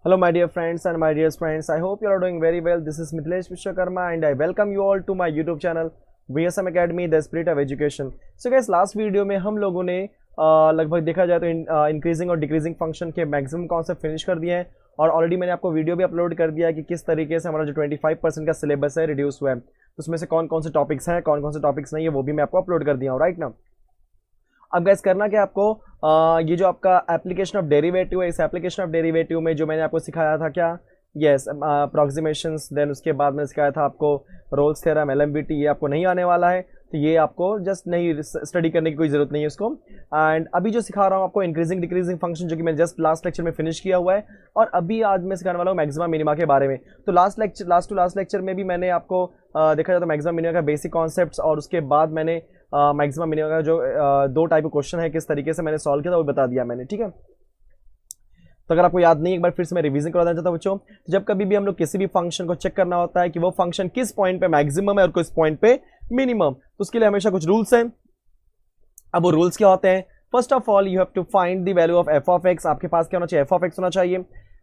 Hello, my dear friends and my dear friends. I hope you are doing very well. This is Mithilesh Vishwakarma and I welcome you all to my YouTube channel VSM Academy, The Spirit of Education. So guys, last video में हम लोगों ने लगभग देखा जाए तो increasing और decreasing function के मैक्सिमम कॉन्सेप्ट फिनिश कर दिए हैं और ऑलरेडी मैंने आपको वीडियो भी अपलोड कर दिया है कि किस तरीके से हमारा जो 25% का सिलेबस है रिड्यूस हुआ है, उसमें से कौन कौन से टॉपिक्स हैं, कौन कौन से टॉपिक्स नहीं है, वो भी मैं आपको अपलोड कर दिया हूँ, राइट ना। अब गैस करना क्या आपको ये जो आपका एप्लीकेशन ऑफ डेरिवेटिव है, इस एप्लीकेशन ऑफ डेरिवेटिव में जो मैंने आपको सिखाया था क्या, यस अप्रोक्सीमेशंस, देन उसके बाद मैंने सिखाया था आपको रोल्स थ्योरम, एलएमबीटी, ये आपको नहीं आने वाला है, तो ये आपको जस्ट नहीं स्टडी करने की कोई जरूरत नहीं है उसको। एंड अभी जो सिखा रहा हूँ आपको इंक्रीजिंग डिक्रीजिंग फंक्शन, जो कि मैंने जस्ट लास्ट लेक्चर में फिनिश किया हुआ है, और अभी आज मैं सिखाने वाला हूँ मैक्सिमा मिनिमा के बारे में। तो लास्ट टू लास्ट लेक्चर में भी मैंने आपको देखा जाए तो मैक्सिमा मिनिमा का बेसिक कॉन्सेप्ट्स और उसके बाद मैंने मैक्सिमम मिनिमम का जो दो टाइप का क्वेश्चन है किस तरीके से मैंने सॉल्व किया था वो बता दिया मैंने, ठीक है। तो अगर आपको याद नहीं, एक बार फिर से मैं रिवीजन करवा देना चाहता हूं बच्चों। जब कभी भी हम लोग किसी भी फंक्शन को चेक करना होता है कि वो फंक्शन किस पॉइंट पे मैक्सिमम है और किस पॉइंट पे मिनिमम, तो उसके लिए हमेशा कुछ रूल्स हैं। अब वो रूल्स क्या होते हैं? First of all you have to find the value of F of X. आपके पास क्या होना चाहिए? एफ ऑफ एक्स होना चाहिए।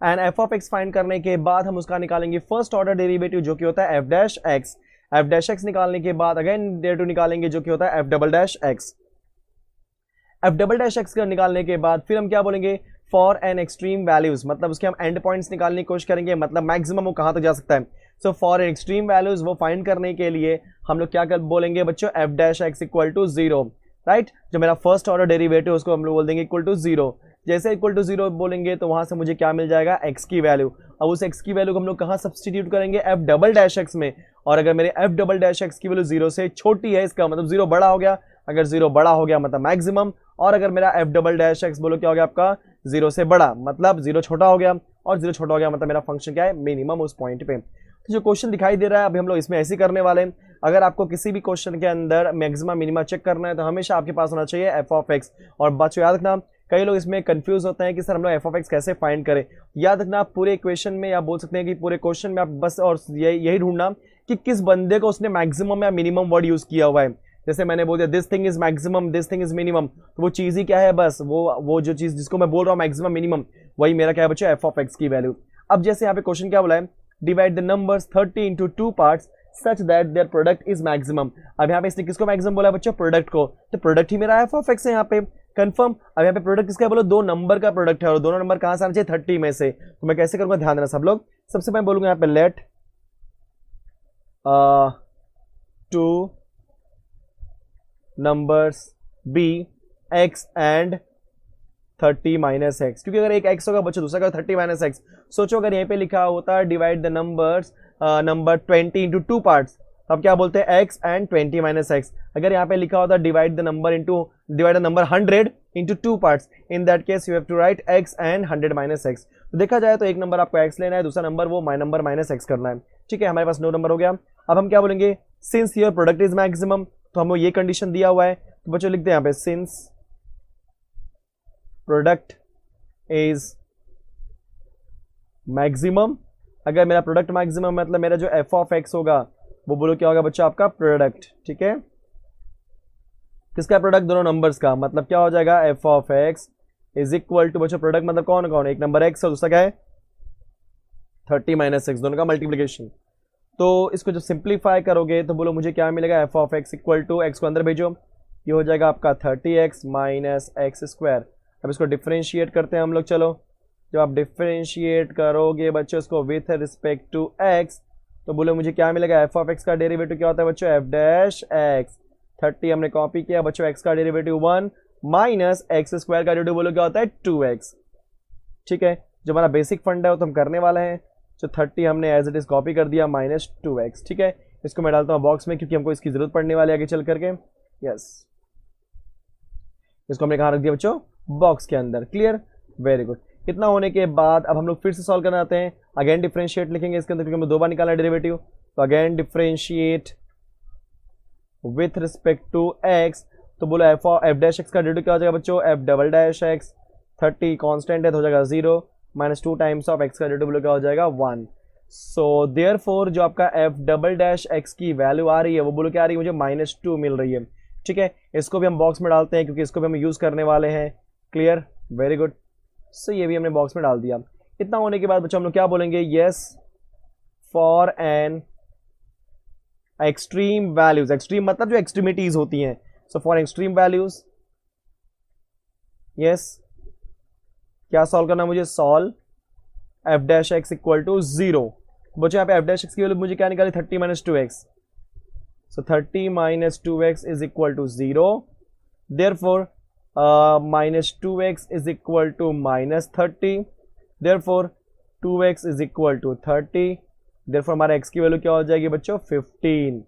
And F of x find करने के बाद हम उसका निकालेंगे फर्स्ट ऑर्डर डेरिवेटिव, जो कि होता है F dash x. F dash x निकालने के बाद अगेन डेरिवेटिव निकालेंगे, जो कि होता है F double dash x. F double dash X का निकालने के बाद फिर हम क्या बोलेंगे? फॉर एन एक्सट्रीम वैल्यूज, मतलब उसके हम एंड पॉइंट्स निकालने की कोशिश करेंगे, मतलब मैक्सिमम वो कहां तक जा सकता है। So for an extreme values वो फाइंड करने के लिए हम लोग क्या बोलेंगे बच्चों? F dash X equal to 0, right. जो मेरा फर्स्ट ऑर्डर डेरिवेटिव उसको हम लोग बोल देंगे इक्वल टू 0। जैसे इक्वल टू 0 बोलेंगे तो वहां से मुझे क्या मिल जाएगा? x की वैल्यू। अब उस x की वैल्यू को हम लोग कहां सब्स्टिट्यूट करेंगे? एफ डबल डैश एक्स में। और अगर मेरे एफ डबल डैश एक्स की वैल्यू 0 से छोटी है, इसका मतलब 0 बड़ा हो गया। अगर 0 बड़ा हो गया मतलब मैक्सिमम, और अगर मेरा एफ डबल डैश एक्स बोलो क्या हो गया आपका? 0 से बड़ा, मतलब 0 छोटा हो गया, और 0 छोटा हो गया मतलब मेरा फंक्शन क्या है? मिनिमम उस पॉइंट पे। तो जो क्वेश्चन दिखाई दे रहा है अभी हम लोग इसमें ऐसे करने वाले हैं। अगर आपको किसी भी क्वेश्चन के अंदर मैक्सिमा मिनिमा चेक करना है तो हमेशा आपके पास होना चाहिए एफ ऑफ एक्स। और बच्चों याद रखना, कई लोग इसमें कंफ्यूज होते हैं कि सर हम लोग एफ ऑफ एक्स कैसे फाइंड करें। याद रखना पूरे इक्वेशन में, या बोल सकते हैं कि पूरे क्वेश्चन में आप बस और यही ढूंढना कि किस बंदे को उसने मैक्सिमम या मिनिमम वर्ड यूज किया हुआ है। जैसे मैंने बोल दिया this thing is maximum, this thing is minimum, तो वो चीज ही क्या है? बस वो जो चीज जिसको मैं बोल रहा हूँ मैक्सिमम मिनिमम, वही मेरा क्या है बच्चों? एफ ऑफ एक्स की वैल्यू। अब जैसे यहाँ पे क्वेश्चन क्या बोला है? Divide the numbers 30 into 2 parts such that their product is maximum। अब यहाँ पे इसने किसको मैक्सिमम बोला बच्चों? प्रोडक्ट को। तो प्रोडक्ट ही मेरा एफ ऑफ एक्स है यहाँ पे, कंफर्म। अब यहाँ पे प्रोडक्ट किसका है? बोलो दो नंबर का प्रोडक्ट है, और दोनों नंबर कहां से आना चाहिए? 30 में से। तो मैं कैसे करूंगा? ध्यान देना सब लोग। सबसे पहले बोलूंगा यहाँ पे let 2 numbers be X and 30 minus X, क्योंकि अगर एक एक्स होगा बच्चों, दूसरा का 30 माइनस एक्स। सोचो अगर यहीं पे लिखा होता है divide the numbers number 20 into 2 parts, अब क्या बोलते हैं? X and 20 minus X. अगर यहाँ पे लिखा होता है divide the number 100 into 2 parts, in that case you have to write X and 100 minus X. तो देखा जाए तो एक नंबर आपको एक्स लेना है, दूसरा नंबर वो नंबर माइनस एक्स करना है, ठीक है। हमारे पास 9 नंबर हो गया। अब हम क्या बोलेंगे? Since your product is maximum, तो हमें ये कंडीशन दिया हुआ है, तो बच्चों लिखते हैं यहाँ पे सिंस प्रोडक्ट इज मैक्सिमम। अगर मेरा प्रोडक्ट मैक्सिमम मतलब मेरा जो एफ ऑफ एक्स होगा वो बोलो क्या होगा बच्चों? आपका प्रोडक्ट, ठीक है। किसका प्रोडक्ट? दोनों नंबर्स का। मतलब क्या हो जाएगा? F of X is equal to बच्चों प्रोडक्ट मतलब कौन कौन? एक नंबर एक्स और दूसरा क्या है? 30 माइनस एक्स, दोनों का मल्टीप्लीकेशन। तो इसको जब सिंप्लीफाई करोगे तो बोलो मुझे क्या मिलेगा? F of x equal to X को अंदर भेजो, ये हो जाएगा आपका 30x माइनस एक्स स्क्वायर। अब इसको डिफरेंशिएट करते हैं हम लोग। चलो, जब आप डिफरेंशिएट करोगे बच्चों इसको विथ रिस्पेक्ट टू एक्स, तो बोलो मुझे क्या मिलेगा? एफ ऑफ एक्स का डेरिवेटिव क्या होता है बच्चों? F dash X. 30 हमने कॉपी किया बच्चों, एक्स का डेरिवेटिव 1 माइनस एक्स स्क्वायर का डेरिवेटिव बोलो क्या होता है? 2x, ठीक है। जो हमारा बेसिक फंड है वो तो हम करने वाले हैं। जो 30 हमने एज इट इज कॉपी कर दिया माइनस 2x, ठीक है। इसको मैं डालता हूँ बॉक्स में क्योंकि हमको इसकी जरूरत पड़ने वाली है आगे चल करके। यस, इसको हमने कहाँ रख दिया बच्चों? बॉक्स के अंदर। Clear, very good. इतना होने के बाद अब हम लोग फिर से सॉल्व करना आते हैं। अगेन डिफरेंशिएट लिखेंगे इसके अंदर, क्योंकि हमें 2 बार निकालना है डेरिवेटिव। तो again differentiate with respect to X, तो बोलो एफ डैश एक्स का डेरिवेटिव क्या हो जाएगा बच्चों? F double dash X. 30 constant है तो हो जाएगा 0 माइनस 2 टाइम्स ऑफ एक्स का डेरिवेटिव बोलो क्या हो जाएगा? 1। सो देयरफॉर जो आपका एफ डबल डैश एक्स की वैल्यू आ रही है वो बोलो क्या आ रही है? मुझे -2 मिल रही है, ठीक है। इसको भी हम बॉक्स में डालते हैं क्योंकि इसको भी हम यूज करने वाले हैं। Clear, very good. सो ये भी हमने बॉक्स में डाल दिया। इतना होने के बाद बच्चों हम लोग क्या बोलेंगे, yes for an extreme values, extreme मतलब जो एक्सट्रीमिटीज होती हैं, so for extreme values, yes क्या सॉल्व करना मुझे, solve F dash X equal to 0। बच्चों यहाँ पे एफ डैश एक्स की वैल्यू मुझे क्या निकाली, 30 minus 2x, so 30 minus 2x is equal to 0, therefore minus 2x is equal to minus 30, therefore 2x is equal to 30, therefore हमारा x की value क्या हो जाएगी बच्चों, 15,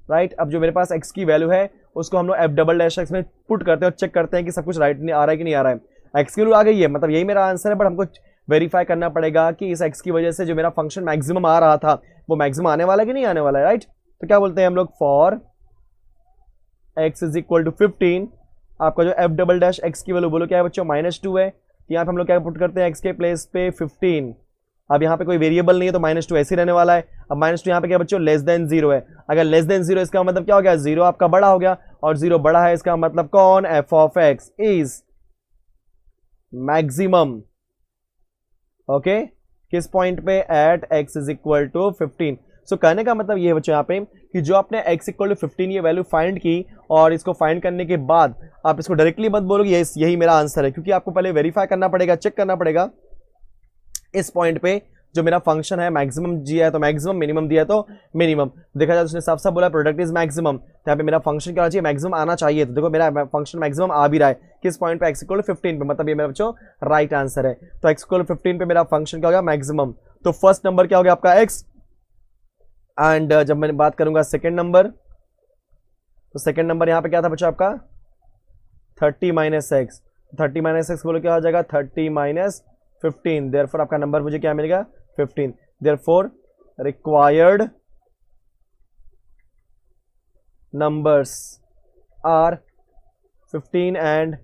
राइट। अब जो मेरे पास x की वैल्यू है उसको हम लोग एफ डबल डैश एक्स में पुट करते हैं और चेक करते हैं कि सब कुछ राइट नहीं आ रहा है कि नहीं आ रहा है। x की वैल्यू आ गई है, मतलब यही मेरा आंसर है, बट हमको वेरीफाई करना पड़ेगा कि इस x की वजह से जो मेरा फंक्शन मैक्सिमम आ रहा था वो मैक्सिमम आने वाला है कि नहीं आने वाला है, राइट। तो क्या बोलते हैं हम लोग, for x is equal to 15, आपका जो एफ डबल डैश एक्स की वैल्यू बोलो क्या है बच्चों, -2 है, यहाँ पे हम लोग क्या पुट करते हैं x के प्लेस पे 15। अब यहाँ पे कोई वेरिएबल नहीं है तो -2 ऐसे ही रहने वाला है। अब -2 यहाँ पे क्या बच्चों, लेस देन 0 है, अगर लेस देन 0 इसका मतलब क्या हो गया, 0 आपका बड़ा हो गया, और 0 बड़ा है इसका मतलब कौन, F of X is maximum, okay, किस पॉइंट पे, at x is equal to 15। So कहने का मतलब ये है बच्चों यहाँ पे कि जो आपने x इक्वल टू 15 ये वैल्यू फाइंड की, और इसको फाइंड करने के बाद आप इसको डायरेक्टली मत बोलोगे यही मेरा आंसर है, क्योंकि आपको पहले वेरीफाई करना पड़ेगा, चेक करना पड़ेगा इस पॉइंट पे जो मेरा फंक्शन है मैक्सिमम दिया है तो मैक्सिमम, मिनिमम दिया है तो मिनिमम। देखा जाए तो उसने साफ साफ बोला प्रोडक्ट इज मैक्सिमम, तो यहाँ पे मेरा फंक्शन क्या होना चाहिए, मैक्सिमम आना चाहिए। तो देखो मेरा फंक्शन मैक्सिमम आ भी रहा है, किस पॉइंट पे, x इक्वल टू 15 पे, मतलब ये मेरा बच्चों राइट आंसर है। तो x इक्वल टू 15 पे मेरा फंक्शन क्या हो गया, मैक्सिमम। तो फर्स्ट नंबर क्या हो गया आपका x, एंड जब मैं बात करूंगा सेकेंड नंबर, तो सेकेंड नंबर यहाँ पे क्या था बच्चों आपका, 30 माइनस एक्स, 30 माइनस एक्स बोलो क्या हो जाएगा, 30 माइनस 15, देयरफॉर आपका नंबर मुझे क्या मिलेगा, 15, therefore required numbers are 15 and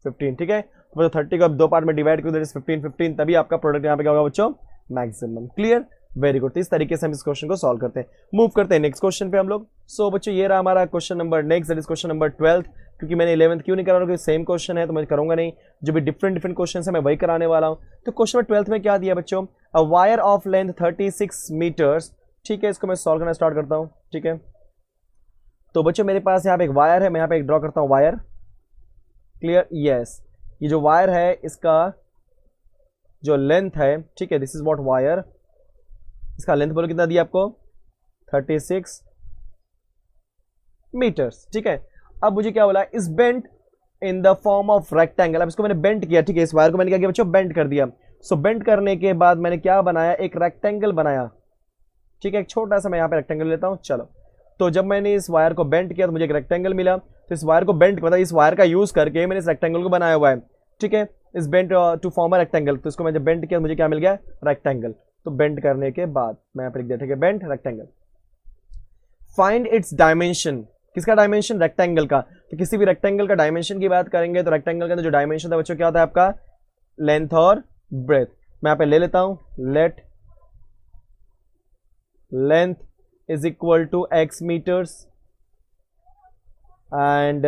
15, ठीक है। तो 30 को अब दो पार्ट में डिवाइड कर दो, 15 15, तभी आपका प्रोडक्ट यहाँ पे क्या होगा बच्चों, मैक्सिमम। Clear, very good. तो इस तरीके से हम इस क्वेश्चन को सॉल्व करते हैं। मूव करते हैं नेक्स्ट क्वेश्चन पे हम लोग। सो बच्चों ये रहा हमारा question number next, that is question number 12। क्योंकि मैंने 11th क्यों नहीं करा रहा, क्योंकि सेम क्वेश्चन है तो मैं करूंगा नहीं, जो भी डिफरेंट क्वेश्चन है मैं वही कराने वाला हूं। तो क्वेश्चन नंबर 12 में क्या दिया बच्चों, a wire of length 36 meters, ठीक है। इसको मैं सॉल्व करना स्टार्ट करता हूं, ठीक है। तो बच्चों मेरे पास यहाँ पे एक वायर है, मैं यहाँ पे एक ड्रॉ करता हूँ वायर। Clear, yes. ये जो वायर है इसका जो लेंथ है, ठीक है, दिस इज व्हाट वायर, इसका लेंथ बोलो कितना दिया आपको, 36 मीटर्स, ठीक है। अब मुझे क्या बोला, is bent in the form of rectangle. अब इसको मैंने बेंट किया, ठीक है, इस वायर को मैंने क्या किया बच्चों, बेंट कर दिया। सो बेंट करने के बाद मैंने क्या बनाया, एक रेक्टेंगल बनाया, ठीक है, एक छोटा सा मैं यहाँ पे रेक्टेंगल लेता हूँ। चलो, तो जब मैंने इस वायर को बेंट किया तो मुझे एक रेक्टेंगल मिला। तो इस वायर को बेंट, मतलब इस वायर का यूज करके मैंने इस रेक्टेंगल को बनाया हुआ है, ठीक है, is bent to form a rectangle. तो इसको मैं जब बेंट किया मुझे क्या मिल गया, रेक्टेंगल। तो बेंट करने के बाद मैं यहाँ पे लिख दिया, ठीक है, bent rectangle. Find its dimension, किसका डायमेंशन, रेक्टेंगल का। तो किसी भी रेक्टेंगल का डायमेंशन की बात करेंगे तो रेक्टेंगल के अंदर जो डायमेंशन था बच्चों क्या होता है आपका, लेंथ और ब्रेथ। मैं यहाँ पे ले लेता हूं, let length is equal to x meters and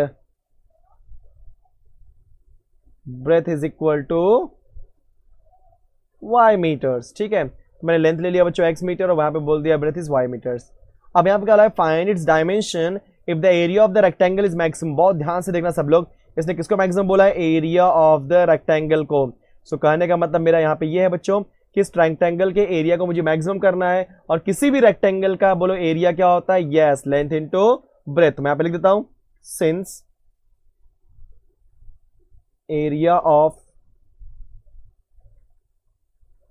breadth is equal to y meters, ठीक है। मैंने लेंथ ले लिया बच्चों x मीटर और वहां पे बोल दिया ब्रेथ इज y मीटर्स। अब यहाँ पे क्या है, find its dimension if the area of the rectangle is maximum. बहुत ध्यान से देखना सब लोग, इसने किसको मैक्सिमम बोला है, एरिया ऑफ द रेक्टेंगल को। सो कहने का मतलब मेरा यहाँ पे ये है बच्चों कि इस रेक्टेंगल के एरिया को मुझे मैक्सिमम करना है, और किसी भी रेक्टेंगल का बोलो एरिया क्या होता है, यस, लेंथ इनटू ब्रेथ। मैं यहाँ पे लिख देता हूं, since area of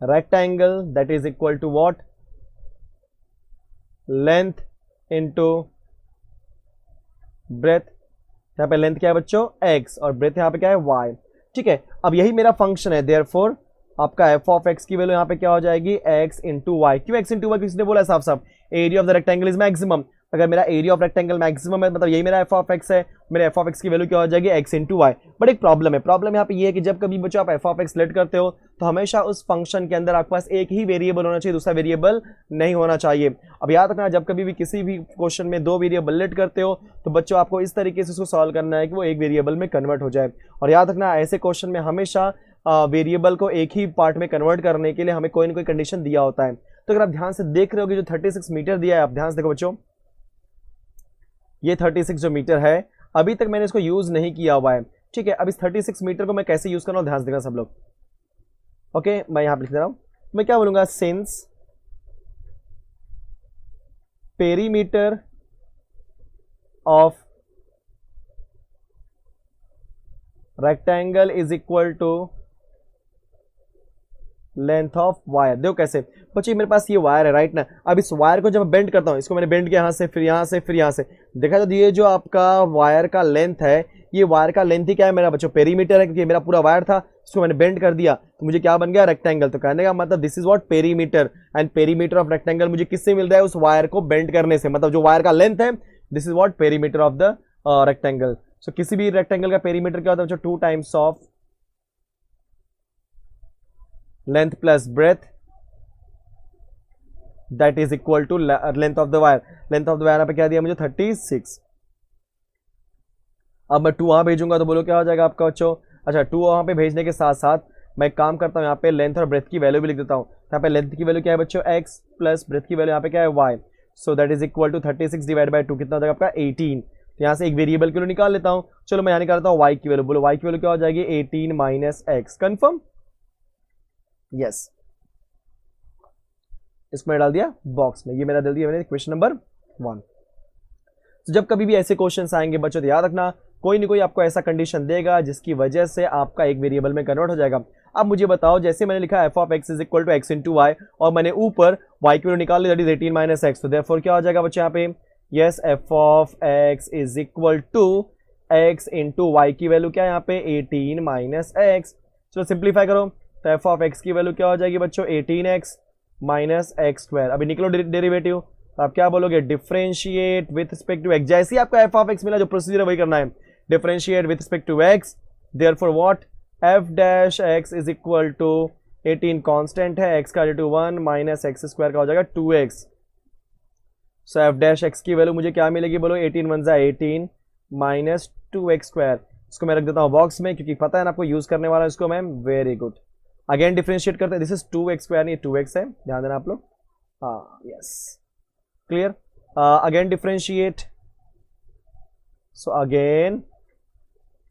rectangle that is equal to what, length into breadth. यहां पे लेंथ क्या है बच्चों, x, और ब्रेथ यहां पे क्या है, y, ठीक है। अब यही मेरा फंक्शन है, देयरफॉर आपका f ऑफ x की वैल्यू यहां पे क्या हो जाएगी, x इंटू वाई। क्यों x इंटू वाई, किसने बोला साफ साफ, area of the rectangle is maximum. अगर मेरा एरिया ऑफ रेक्टेंगल मैक्सिमम है मतलब यही मेरा f ऑफ x है, मेरे f ऑफ x की वैल्यू क्या हो जाएगी, x इंटू वाई। बट एक प्रॉब्लम है, प्रॉब्लम यहाँ पे ये है कि जब कभी बच्चों आप f ऑफ x लेट करते हो तो हमेशा उस फंक्शन के अंदर आपके पास एक ही वेरिएबल होना चाहिए, दूसरा वेरिएबल नहीं होना चाहिए। अब याद रखना, जब कभी भी किसी भी क्वेश्चन में दो वेरिएबल लेट करते हो तो बच्चों आपको इस तरीके से उसको सॉल्व करना है कि वो एक वेरिएबल में कन्वर्ट हो जाए। और याद रखना, ऐसे क्वेश्चन में हमेशा वेरिएबल को एक ही पार्ट में कन्वर्ट करने के लिए हमें कोई ना कोई कंडीशन दिया होता है। तो अगर आप ध्यान से देख रहे हो कि जो 36 मीटर दिया है, आप ध्यान से देखो बच्चों, ये 36 जो मीटर है अभी तक मैंने इसको यूज नहीं किया हुआ है, ठीक है। अब इस 36 मीटर को मैं कैसे यूज कर रहा हूं, ध्यान से देखना सब लोग। ओके, मैं यहां पे लिख दे रहा हूं, मैं क्या बोलूंगा, since perimeter of rectangle is equal to length of wire. देखो कैसे बच्चे, मेरे पास ये वायर है राइट ना। अब इस वायर को जब मैं बेंड करता हूं, इसको मैंने बेंड किया यहां से, फिर यहां से, फिर यहां से, देखा तो ये जो आपका वायर का लेंथ है, ये वायर का लेंथ ही क्या है मेरा बच्चों, पेरीमीटर है, क्योंकि मेरा पूरा वायर था, इसको मैंने बेंड कर दिया तो मुझे क्या बन गया, रेक्टेंगल। तो कहने का मतलब this is what perimeter, and perimeter of rectangle मुझे किससे मिल रहा है, उस वायर को बेंड करने से, मतलब जो वायर का लेंथ है, this is what perimeter of the rectangle. So किसी भी रेक्टेंगल का पेरीमीटर क्या होता है बच्चों, 2 times of length plus breadth, that is equal to length of the wire. Length of the wire पे क्या दिया मुझे, 36। अब मैं 2 वहां भेजूंगा तो बोलो क्या हो जाएगा आपका बच्चों। अच्छा, 2 वहां पे भेजने के साथ साथ मैं एक काम करता हूं, यहाँ पे लेंथ और ब्रेथ की वैल्यू भी लिख देता हूं। यहाँ पे लेंथ की वैल्यू क्या है बच्चों, x, प्लस ब्रेथ की वैल्यू यहाँ पे क्या है, y। So that is equal to 36 divide by 2, कितना हो जाएगा आपका 18। तो यहाँ से एक वेरिएबल की वैल्यू निकाल लेता हूँ। चलो मैं यहाँ निकालता हूँ y की वैल्यू, बोलो y की वैल्यू क्या हो जाएगी, 18 माइनस x। Confirm, yes. इसको मैं डाल दिया बॉक्स में, ये मेरा डाल दिया मैंने क्वेश्चन नंबर 1। तो जब कभी भी ऐसे क्वेश्चंस आएंगे बच्चों, तो याद रखना कोई ना कोई आपको ऐसा कंडीशन देगा जिसकी वजह से आपका एक वेरिएबल में कन्वर्ट हो जाएगा। अब मुझे बताओ, जैसे मैंने लिखा f of x is equal to x into Y, और मैंने ऊपर y की वैल्यू निकाल ली, दैट इज 18 माइनस एक्स। तो देयरफॉर क्या हो जाएगा बच्चों यहाँ पे, yes, f of x is equal to x into Y की वैल्यू क्या है यहाँ पे, 18 माइनस एक्स। चलो सिंप्लीफाई करो, तो f ऑफ x की वैल्यू क्या हो जाएगी बच्चों, 18x माइनस एक्स स्क्वायर। अभी निकलो डेरिवेटिव, तो आप क्या बोलोगे, differentiate with respect to x। जैसे ही आपका f ऑफ x मिला, जो प्रोसीजर है वही करना है, differentiate with respect to x। Therefore what, f dash x is equal to 18 constant है, x का वैल्यू 1 माइनस एक्स स्क्वायर का हो जाएगा 2x। So f dash x की वैल्यू मुझे क्या मिलेगी, बोलो 18 1 18 माइनस 2x स्क्वायर। इसको मैं रख देता हूँ बॉक्स में, क्योंकि पता है ना आपको यूज करने वाला है इसको मैं। वेरी गुड, अगेन डिफरेंशिएट करते हैं, दिस इज 2x स्क्वायर, नहीं 2x है, ध्यान देना आप लोग। हाँ, yes, clear. Again differentiate, so again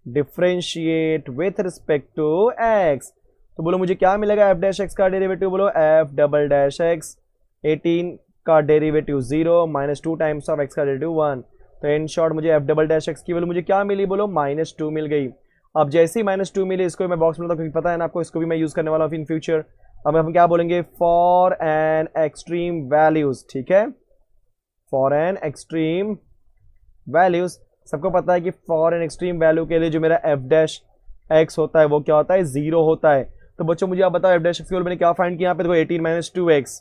differentiate with respect to x। तो बोलो मुझे क्या मिलेगा, f डैश x का डेरिवेटिव, बोलो f डबल डैश x, 18 का derivative 0 minus 2 times of x का डेरिवेटिव 1। तो इन शॉर्ट मुझे f डबल डैश x की वैल्यू मुझे क्या मिली, बोलो -2 मिल गई। अब जैसे ही -2 मिली, इसको मैं बॉक्स में लाता हूं, क्योंकि पता है ना आपको, इसको भी मैं यूज करने वाला हूं इन फ्यूचर। अब हम क्या बोलेंगे, फॉर एन एक्सट्रीम वैल्यूज, ठीक है, फॉर एन एक्सट्रीम वैल्यूज। सबको पता है कि फॉर एन एक्सट्रीम वैल्यू के लिए जो मेरा f डैश x होता है वो क्या होता है, 0 होता है। तो बच्चों मुझे आप बताओ, f डैश x की वैल्यू मैंने क्या फाइंड किया यहाँ पे, देखो 18 minus 2x,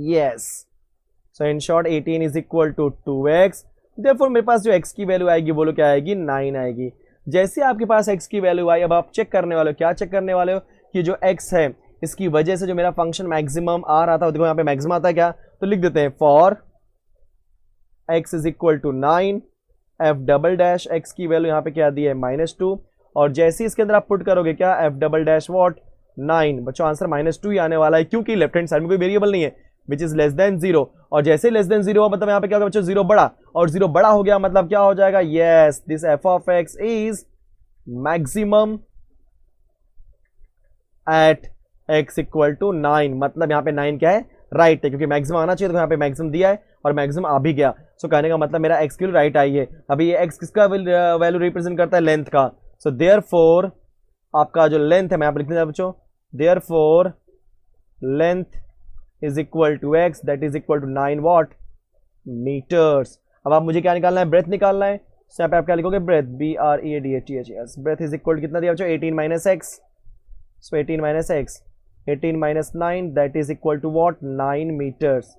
yes. So in short 18 is equal to 2x। Therefore मेरे पास जो x की वैल्यू आएगी, बोलो क्या आएगी, 9 आएगी। जैसे आपके पास x की वैल्यू आई, अब आप चेक करने वाले हो, क्या चेक करने वाले हो, कि जो x है इसकी वजह से जो मेरा फंक्शन मैक्सिमम आ रहा था, देखो यहाँ पे मैक्सिमम आता है क्या, तो लिख देते हैं for x is equal to 9, f double dash x की वैल्यू यहाँ पे क्या दी है, -2, और जैसे ही इसके अंदर आप पुट करोगे क्या, f डबल डैश वॉट 9, बच्चों आंसर -2 ही आने वाला है, क्योंकि लेफ्ट हैंड साइड में कोई वेरिएबल नहीं है, विच इज लेस देन 0। और जैसे लेस देन 0 मतलब यहाँ पे क्या होगा बच्चों, 0 बड़ा, और 0 बड़ा हो गया मतलब क्या हो जाएगा, yes, this f of x is maximum at x equal to 9। मतलब यहाँ पे 9 क्या है, राइट है, क्योंकि मैक्सिमम आना चाहिए, तो यहाँ पे मैक्सिमम दिया है और मैक्सिमम आ भी गया। सो कहने का मतलब मेरा x की राइट आई है। अभी ये x किसका वैल्यू रिप्रेजेंट करता है, लेंथ का। सो देयरफॉर आपका जो लेंथ है, मैं यहाँ पे लिख देता हूं बच्चों, therefore length is equal to x, that is equal to 9 what meters. अब आप मुझे क्या निकालना है, ब्रेथ निकालना है। सो यहाँ पे आप क्या लिखोगे, breadth, BREATH, breadth is equal to कितना दिया बच्चों, 18 minus X. So 18 minus X, 18 minus 9, that is equal to what, 9 meters,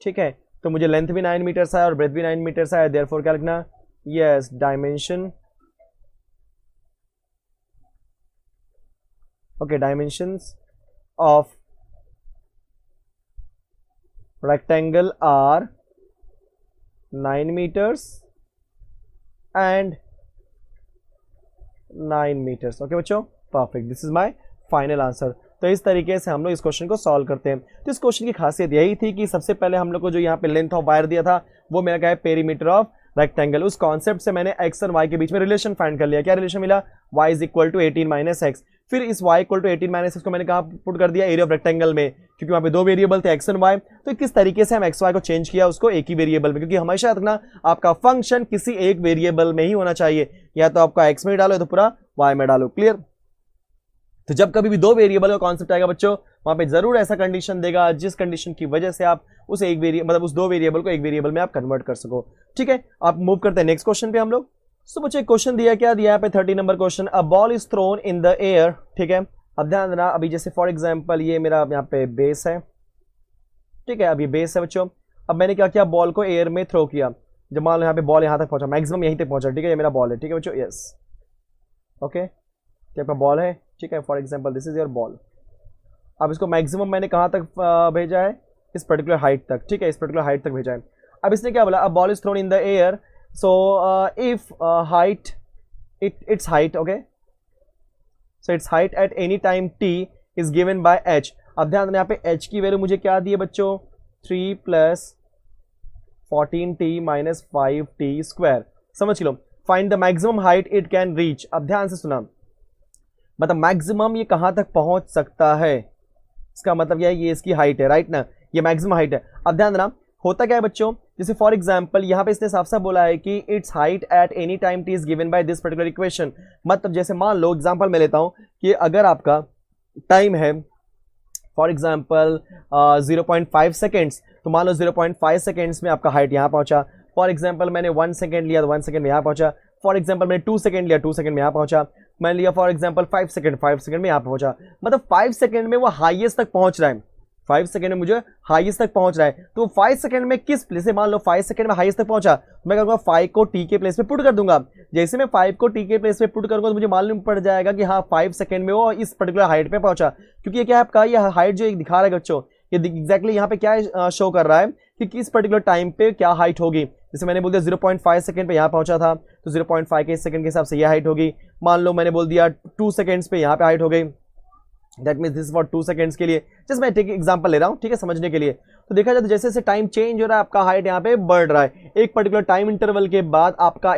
ठीक है। तो मुझे लेंथ भी 9 मीटर्स आया और ब्रेथ भी 9 मीटर्स आया, देयरफॉर क्या लिखना, yes, dimension, okay, dimensions of rectangle are 9 meters and 9 meters। Okay बच्चों, perfect, this is my final answer. तो इस तरीके से हम लोग इस क्वेश्चन को सॉल्व करते हैं। तो इस क्वेश्चन की खासियत यही थी कि सबसे पहले हम लोग को जो यहाँ पे लेंथ ऑफ वायर दिया था वो मेरा क्या है, पेरीमीटर ऑफ रेक्टेंगल। उस कॉन्सेप्ट से मैंने एक्स और वाई के बीच में रिलेशन फाइंड कर लिया। क्या रिलेशन मिला, y is equal to 18 minus X. फिर इस y equal to 18 minus X को मैंने कहा पुट कर दिया एरिया ऑफ रेक्टेंगल में, क्योंकि वहां पे दो वेरिएबल थे एक्स एंड वाई। तो किस तरीके से हम एक्स वाई को चेंज किया उसको एक ही वेरिएबल में, क्योंकि हमेशा रखना आपका फंक्शन किसी एक वेरिएबल में ही होना चाहिए, या तो आपका एक्स में डालो या तो पूरा वाई में डालो। क्लियर। तो जब कभी भी दो वेरिएबल का कॉन्सेप्ट आएगा बच्चों, वहां पे जरूर ऐसा कंडीशन देगा जिस कंडीशन की वजह से आप उस एक वेरिएबल मतलब उस दो वेरिएबल को एक वेरिएबल में आप कन्वर्ट कर सको। ठीक है, आप मूव करते हैं नेक्स्ट क्वेश्चन पे हम लोग। सो बच्चों एक क्वेश्चन दिया, क्या दिया यहाँ पे 30 number question, a ball is thrown in the air. ठीक है, अब ध्यान देना, अभी जैसे फॉर एग्जांपल ये मेरा यहाँ पे बेस है। ठीक है, अब ये बेस है बच्चों। अब मैंने क्या किया, बॉल को एयर में थ्रो किया। जब मान लो यहाँ पे बॉल यहाँ तक पहुंचा, मैक्सिमम यहीं तक पहुंचा। ठीक है, ये मेरा बॉल है। ठीक है बच्चों, यस ओके, क्या आपका बॉल है। ठीक है, for example this is your ball. अब इसको मैक्सिमम मैंने कहाँ तक भेजा है, इस पर्टिकुलर हाइट तक। ठीक है, इस पर्टिकुलर हाइट तक भेजा है। अब इसने क्या बोला, अब ball is thrown in the air, so if height it's height, okay, so it's height at any time t is given by h। अब ध्यान देना, यहाँ पे h की वैल्यू मुझे क्या दी है बच्चों, 3 + 14t - 5t स्क्वायर। समझ लो, find the maximum height it can reach. अब ध्यान से सुना, मतलब मैक्सिमम ये कहां तक पहुंच सकता है, इसका मतलब यह है ये इसकी हाइट है, राइट ना, ये मैक्सिमम हाइट है। अब ध्यान देना, होता क्या है बच्चों, जैसे फॉर एग्जांपल यहां पे इसने साफ साफ बोला है कि it's height at any time T is given by this particular equation. मतलब जैसे मान लो एग्जांपल मैं लेता हूं कि अगर आपका टाइम है फॉर एग्जांपल 0.5 सेकेंड्स, तो मान लो 0.5 सेकेंड्स में आपका हाइट यहां पहुंचा। फॉर एग्जांपल मैंने 1 सेकेंड लिया तो 1 सेकेंड में यहां पहुंचा। फॉर एग्जांपल मैंने 2 सेकेंड लिया, 2 सेकेंड में यहां पहुंचा। मैंने लिया फॉर एग्जांपल 5 सेकेंड, 5 सेकेंड में यहां पहुंचा। मतलब 5 सेकेंड में वो हाईएस्ट तक पहुंच रहा है, 5 सेकेंड में मुझे हाईएस्ट तक पहुंच रहा है। तो 5 सेकेंड में किस प्लेस से, मान लो 5 सेकेंड में हाईएस्ट तक पहुंचा, तो मैं करूंगा 5 को टी के प्लेस पे पुट कर दूंगा। जैसे मैं 5 को टी के प्लेस पे पुट करूंगा तो मुझे मालूम पड़ जाएगा कि हाँ 5 सेकेंड में वो इस पर्टिकुलर हाइट पे पहुंचा। क्योंकि ये क्या है आपका, ये हाइट जो दिखा रहा है बच्चों, ये एग्जैक्टली यहाँ पे क्या शो कर रहा है कि किस पर्टिकुलर टाइम पे क्या हाइट होगी। जैसे मैंने बोल दिया 0.5 सेकंड पे यहाँ पहुंचा था, तो 0.5 के सेकंड के हिसाब से यह हाइट होगी। मान लो मैंने बोल दिया 2 सेकंड्स पे यहाँ पे हाइट हो गई, that means this for 2 seconds के लिए। जस्ट मैं टेक एग्जांपल ले रहा हूँ, ठीक है, समझने के लिए। तो देखा जाए तो जैसे जैसे टाइम चेंज हो रहा है आपका हाइट यहाँ पे बढ़ रहा है। एक पर्टिकुलर टाइम इंटरवल के बाद आपका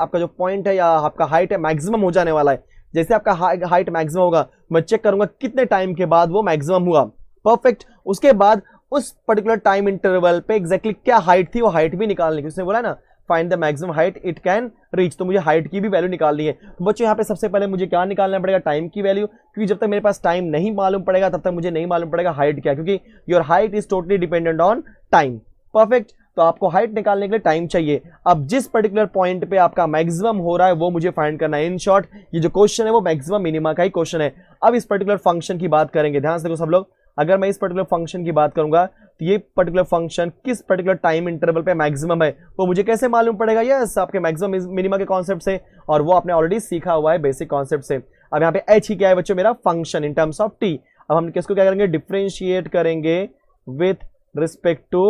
आपका जो पॉइंट है या आपका हाइट है मैक्सिमम हो जाने वाला है। जैसे आपका हाइट मैक्सिमम होगा, मैं चेक करूंगा कितने टाइम के बाद वो मैक्सिमम हुआ। परफेक्ट। उसके बाद उस पर्टिकुलर टाइम इंटरवल पे एग्जैक्टली क्या हाइट थी वो हाइट भी निकालनी, उसने बोला ना find the maximum height it can reach, तो मुझे हाइट की भी वैल्यू निकालनी है। तो बच्चों यहाँ पे सबसे पहले मुझे क्या निकालना पड़ेगा, टाइम की वैल्यू, क्योंकि जब तक मेरे पास टाइम नहीं मालूम पड़ेगा तब तक मुझे नहीं मालूम पड़ेगा हाइट क्या, क्योंकि your height is totally dependent on time. Perfect. तो आपको हाइट निकालने के लिए टाइम चाहिए। अब जिस पर्टिकुलर पॉइंट पे आपका मैक्सिमम हो रहा है वो मुझे फाइंड करना है। इन शॉर्ट ये जो क्वेश्चन है वो मैक्सिमम मिनिमा का ही क्वेश्चन है। अब इस पर्टिकुलर फंक्शन की बात करेंगे, ध्यान से देखो सब लोग। अगर मैं इस पर्टिकुलर फंक्शन की बात करूंगा तो ये पर्टिकुलर फंक्शन किस पर्टिकुलर टाइम इंटरवल पे मैक्सिमम है वो मुझे कैसे मालूम पड़ेगा, यस आपके मैक्सिमम मिनिमा के कॉन्सेप्ट से, और वो आपने ऑलरेडी सीखा हुआ है बेसिक कॉन्सेप्ट से। अब यहाँ पे एच ही क्या है बच्चों, मेरा function in terms of T. अब हम किसको क्या करेंगे, डिफरेंशिएट करेंगे विथ रिस्पेक्ट टू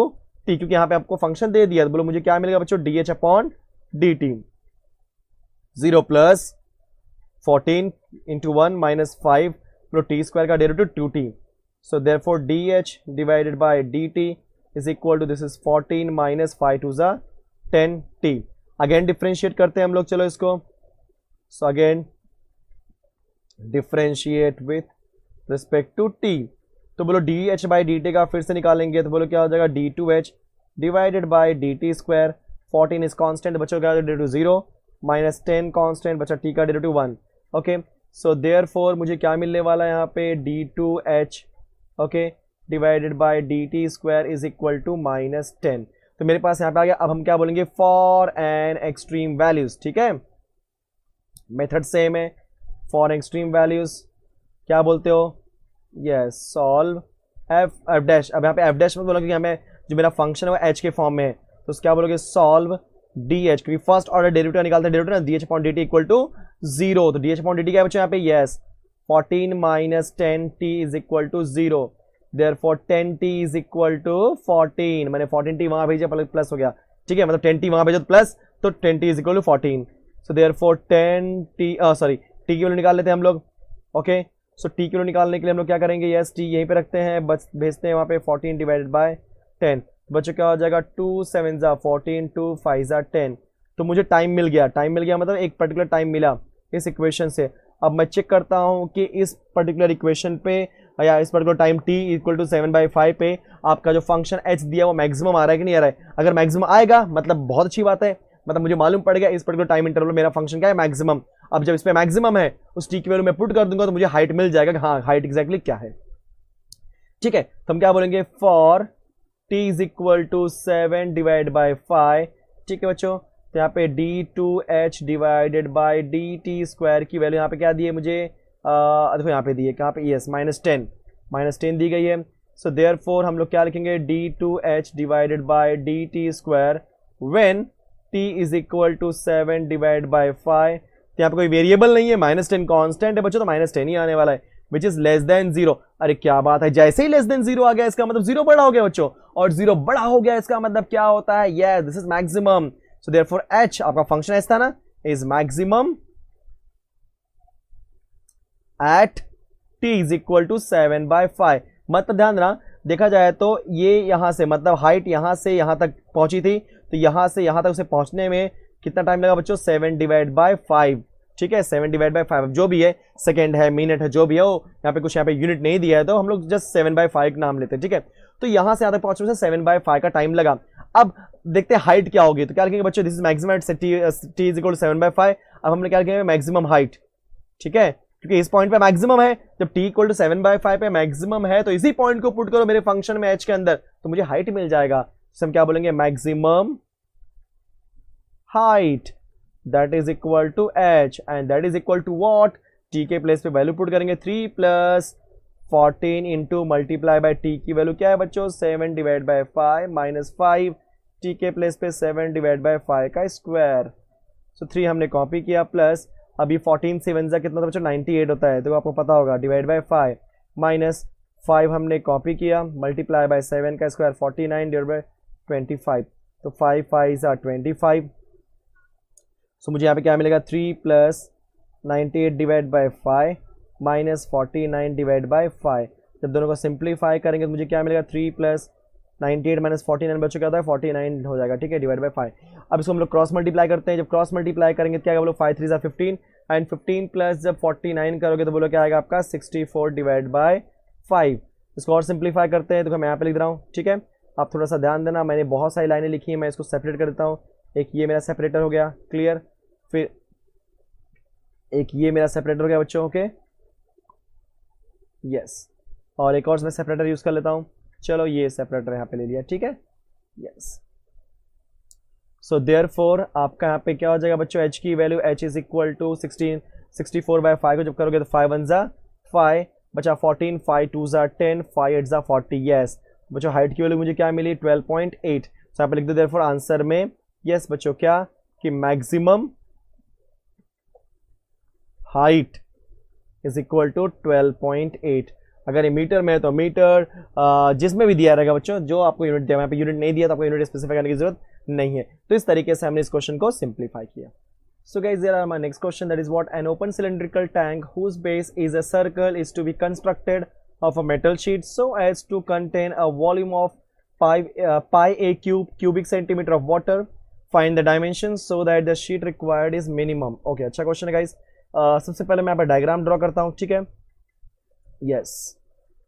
टी, क्योंकि यहाँ पे आपको फंक्शन दे दिया। तो बोलो मुझे क्या मिलेगा बच्चों, D H upon D T. 0 + 14 × 1 - 5 + t square का derivative 2t। So therefore dh divided by dt is equal to this is 14 - 5 to the 10t। Again differentiate करते हैं हम लोग, चलो इसको। So again differentiate with respect to t। तो बोलो dh by dt का फिर से निकालेंगे, तो बोलो क्या हो जाएगा, d2h divided by dt square. 14 is constant, बच्चों का डेरिवेटिव 0 - 10 कॉन्स्टेंट, बच्चा t का डेरिवेटिव 1। ओके, सो देयरफॉर मुझे क्या मिलने वाला है यहाँ पे, d2h okay divided by dt square is equal to -10। तो मेरे पास यहाँ पे आ गया। अब हम क्या बोलेंगे, फॉर एन एक्सट्रीम वैल्यूज। ठीक है, मेथड सेम है। फॉर एक्सट्रीम वैल्यूज क्या बोलते हो, यस सॉल्व एफ डैश। अब यहाँ पे एफ डैश में बोलोगे, हमें जो मेरा फंक्शन है वो एच के फॉर्म में है, तो क्या बोलोगे, सॉल्व डी एच, क्योंकि फर्स्ट ऑर्डर डेरिवेटिव निकालते हैं, डेरिवेटिव ना D H upon D T equal to 0। तो D H upon D T क्या बच्चों यहाँ पे, yes 14 - 10t is equal to 0। Therefore 10t is equal to 14। मैंने 14t वहां भेजा, प्लस हो गया। ठीक है, मतलब 10t वहां भेजा प्लस, तो 10t is equal to 14। So therefore 10t T की वैल्यू निकाल लेते हैं हम लोग। ओके, सो टी की वैल्यू निकालने के लिए हम लोग क्या करेंगे, यस टी यहीं पे रखते हैं, बस भेजते हैं वहाँ पे 14 डिवाइडेड बाय 10। बच्चों क्या हो जाएगा, 2 7 ज़ा 14, 2 5 ज़ा 10। तो मुझे टाइम मिल गया, टाइम मिल गया मतलब एक पर्टिकुलर टाइम मिला इस इक्वेशन से। अब मैं चेक करता हूँ कि इस पर्टिकुलर इक्वेशन पे या इस particular time t equal to 7/5 पे आपका जो फंक्शन h दिया वो मैक्सिमम आ रहा है कि नहीं आ रहा है। अगर मैक्सिमम आएगा मतलब बहुत अच्छी बात है, मतलब मुझे मालूम पड़ गया इस पर्टिकुलर टाइम इंटरवल मेरा फंक्शन क्या है, मैक्सिमम। अब जब इस पे मैक्सिमम है उस t की वैल्यू मैं पुट कर दूंगा तो मुझे हाइट मिल जाएगा कि हाँ हाइट एग्जैक्टली क्या है। ठीक है, तो हम क्या बोलेंगे, for t is equal to 7 divide by 5। ठीक है बच्चों, तो यहाँ पे d2h divided by dt square की वैल्यू यहाँ पे क्या दी है मुझे, देखो यहाँ पे दी है, कहाँ पे, यस -10 दी गई है। सो देयरफॉर हम लोग क्या लिखेंगे, d2h divided by dt square when t is equal to 7 divide by 5। तो यहाँ पे कोई वेरिएबल नहीं है, -10 कांस्टेंट है बच्चों, तो -10 ही आने वाला है, विच इज लेस देन 0। अरे क्या बात है, जैसे ही लेस देन 0 आ गया इसका मतलब 0 बड़ा हो गया बच्चों, और 0 बड़ा हो गया इसका मतलब क्या होता है, yes this is maximum. So therefore h आपका फंक्शन एच था ना, is maximum at t is equal to 7/5। मतलब ध्यान रहा, देखा जाए तो ये यहां से मतलब हाइट यहां से यहां तक पहुंची थी, तो यहां से यहां तक उसे पहुंचने में कितना टाइम लगा बच्चों, 7 डिवाइड बाय 5। ठीक है, 7 डिवाइड बाय 5 जो भी है, सेकेंड है, मिनट है, जो भी है वो यहाँ पे कुछ यहाँ पे यूनिट नहीं दिया है तो हम लोग जस्ट 7/5 नाम लेते हैं। ठीक है, तो यहां से यहां तक पहुंचने से 7/5 का टाइम लगा। अब देखते हैं हाइट क्या होगी, तो क्या लिखेंगे बच्चों, this is maximum at t is equal to 7/5। अब हमने क्या लिखेंगे, मैक्सिमम हाइट। ठीक है, क्योंकि इस पॉइंट पे मैक्सिमम है, जब t इक्वल टू 7/5 पे मैक्सिमम है तो इसी पॉइंट को पुट करो मेरे फंक्शन में h के अंदर तो मुझे हाइट मिल जाएगा। तो हम क्या बोलेंगे, maximum height that is equal to h, and that is equal to what, t के प्लेस पे वैल्यू पुट करेंगे 3 plus 14 into multiply by t की वैल्यू क्या है बच्चों, 7 डिवाइड बाय 5 माइनस 5, t के प्लेस पे 7 डिवाइड बाय 5 का स्क्वायर। सो 3 हमने कॉपी किया, प्लस अभी 14 से 1 कितना था बच्चों, 98 होता है, तो आपको पता होगा, डिवाइड बाय 5 माइनस 5 हमने कॉपी किया, मल्टीप्लाई बाय 7 का स्क्वायर 49 डिवाइड बाय 25, तो 5 5 25। सो मुझे यहाँ पे क्या मिलेगा, 3 plus 98 divide by 5 minus 49 divide by 5। जब दोनों को सिंप्लीफाई करेंगे तो मुझे क्या मिलेगा, 3 प्लस 98 माइनस 49 बच्चों क्या होता है, 49 हो जाएगा। ठीक है, डिवाइड बाय 5। अब इसको हम लोग क्रॉस मल्टीप्लाई करते हैं, जब क्रॉस मल्टीप्लाई करेंगे तो क्या बोलो, 5 3 15, एंड 15 प्लस जब 49 करोगे तो बोलो क्या आएगा आपका, 64 डिवाइड बाय 5। इसको और सिंप्लीफाई करते हैं तो मैं यहाँ पे लिख रहा हूँ। ठीक है, आप थोड़ा सा ध्यान देना, मैंने बहुत सारी लाइनें लिखी हैं, मैं इसको सेपरेट कर देता हूँ। एक ये मेरा सेपरेटर हो गया, क्लियर, फिर एक ये मेरा सेपरेटर हो गया बच्चों, ओके यस, और एक और मैं सेपरेटर यूज कर लेता हूँ, चलो ये सेपरेटर यहाँ पे ले लिया। ठीक है, यस, सो देयरफॉर आपका यहाँ पे क्या हो जाएगा बच्चों, h की value, h is equal to 64/5 को जब करोगे तो 5 1 ज़ा 5 बचा 14, 5 2 ज़ा 10, 5 8 ज़ा 40। यस बच्चों, हाइट की वैल्यू मुझे क्या मिली, 12.8। तो यहाँ पे लिख दो देयरफॉर आंसर में, यस बच्चों क्या, कि maximum height is equal to 12.8। अगर ये मीटर में है तो मीटर, जिसमें भी दिया रहेगा बच्चों, जो आपको यूनिट दिया, यहाँ पे यूनिट नहीं दिया तो आपको यूनिट स्पेसिफाई करने की जरूरत नहीं है। तो इस तरीके से हमने इस क्वेश्चन को सिंप्लीफाई किया। So guys, here are my next question, that is what an open cylindrical tank whose base is a circle is to be constructed of a metal sheet so as to contain a volume of pi a cubic centimeter of water. Find the dimensions so that the sheet required is minimum. Okay, अच्छा question है guys. सबसे पहले मैं यहाँ पर diagram draw करता हूँ। ठीक है, यस,